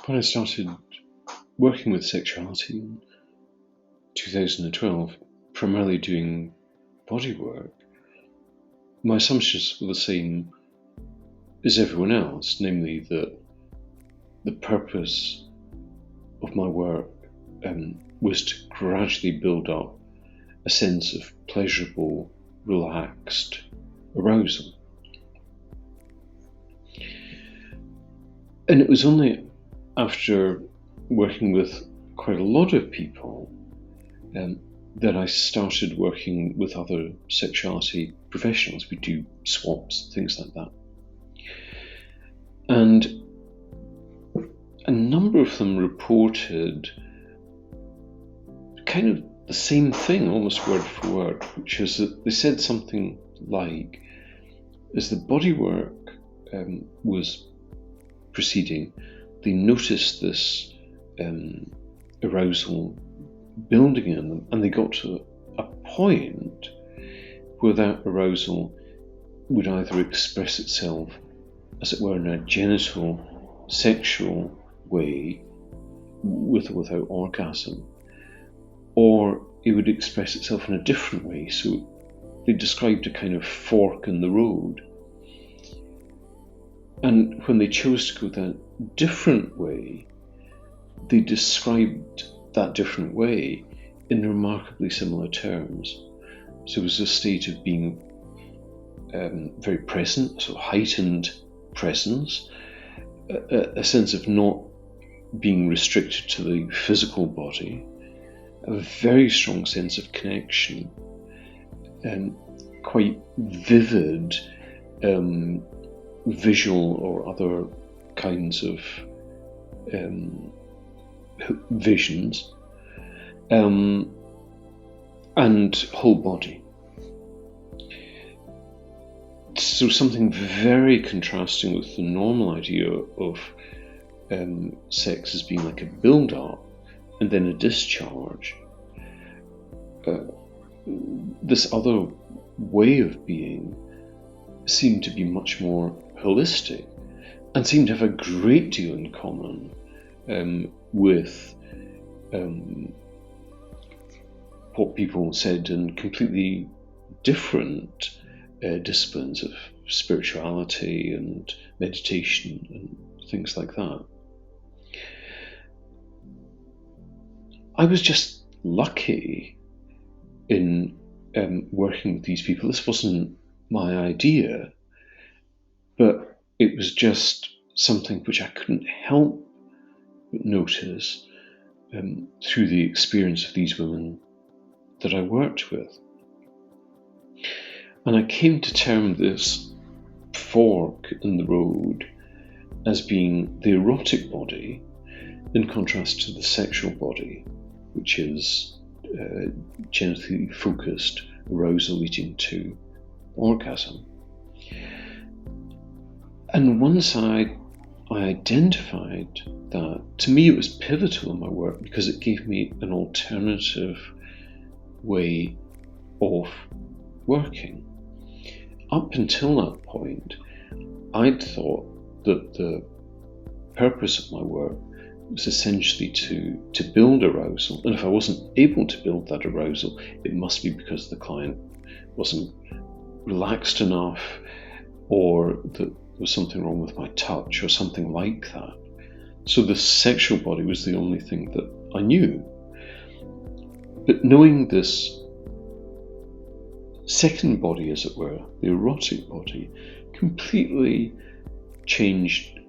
When I started working with sexuality in 2012, primarily doing body work, my assumptions were the same as everyone else, namely that the purpose of my work was to gradually build up a sense of pleasurable, relaxed arousal. And it was only after working with quite a lot of people that I started working with other sexuality professionals. We do swaps, things like that. And a number of them reported kind of the same thing, almost word for word, which is that they said something like, as the bodywork was proceeding, they noticed this arousal building in them, and they got to a point where that arousal would either express itself, as it were, in a genital, sexual way, with or without orgasm, or it would express itself in a different way. So they described a kind of fork in the road. And when they chose to go that different way, they described that different way in remarkably similar terms. So it was a state of being very present, so heightened presence, a sense of not being restricted to the physical body, a very strong sense of connection, quite vivid visual or other kinds of visions, and whole body. So something very contrasting with the normal idea of sex as being like a build-up and then a discharge. This other way of being seemed to be much more holistic and seemed to have a great deal in common with what people said in completely different disciplines of spirituality and meditation and things like that. I was just lucky in working with these people. This wasn't my idea, but it was just something which I couldn't help but notice through the experience of these women that I worked with. And I came to term this fork in the road as being the erotic body, in contrast to the sexual body, which is genitally focused arousal leading to orgasm. And once I identified that, to me it was pivotal in my work because it gave me an alternative way of working. Up until that point, I'd thought that the purpose of my work was essentially to build arousal, and if I wasn't able to build that arousal, it must be because the client wasn't relaxed enough, or that there was something wrong with my touch, or something like that. So the sexual body was the only thing that I knew. But knowing this second body, as it were, the erotic body, completely changed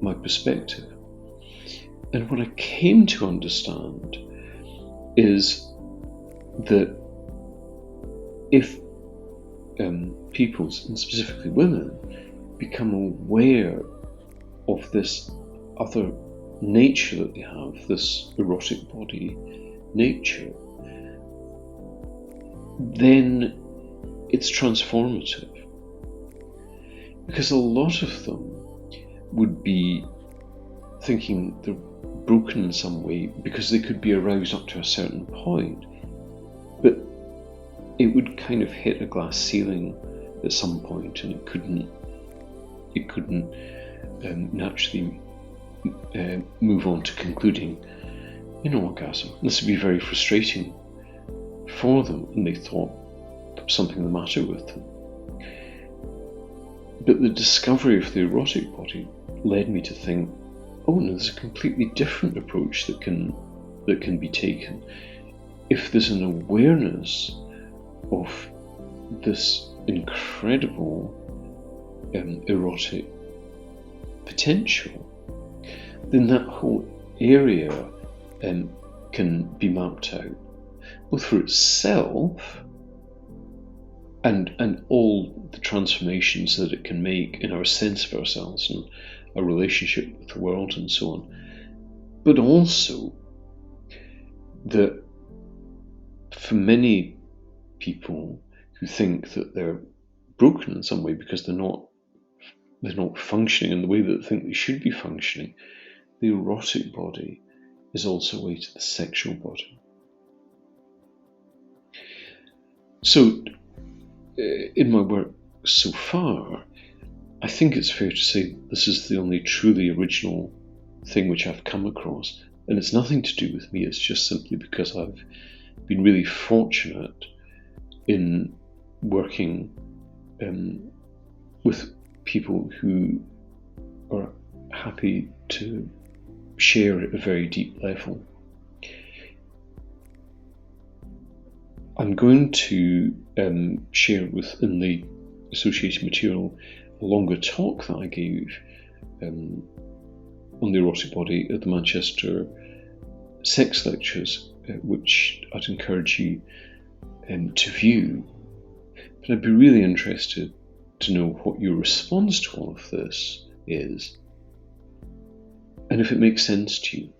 my perspective. And what I came to understand is that if people, and specifically women, become aware of this other nature that they have, this erotic body nature, then it's transformative. Because a lot of them would be thinking they're broken in some way because they could be aroused up to a certain point, but it would kind of hit a glass ceiling at some point, and it couldn't naturally move on to concluding in orgasm. This would be very frustrating for them, and they thought there was something the matter with them. But the discovery of the erotic body led me to think, oh no, there's a completely different approach that can be taken. If there's an awareness of this incredible erotic potential, then that whole area can be mapped out, both for itself and all the transformations that it can make in our sense of ourselves and our relationship with the world and so on. But also that for many people who think that they're broken in some way because they're not functioning in the way that they think they should be functioning, the erotic body is also a way to the sexual body. So, in my work so far, I think it's fair to say this is the only truly original thing which I've come across, and it's nothing to do with me, it's just simply because I've been really fortunate in working with people who are happy to share at a very deep level. I'm going to share within the associated material a longer talk that I gave on the erotic body at the Manchester Sex Lectures, which I'd encourage you to view. But I'd be really interested to know what your response to all of this is, and if it makes sense to you.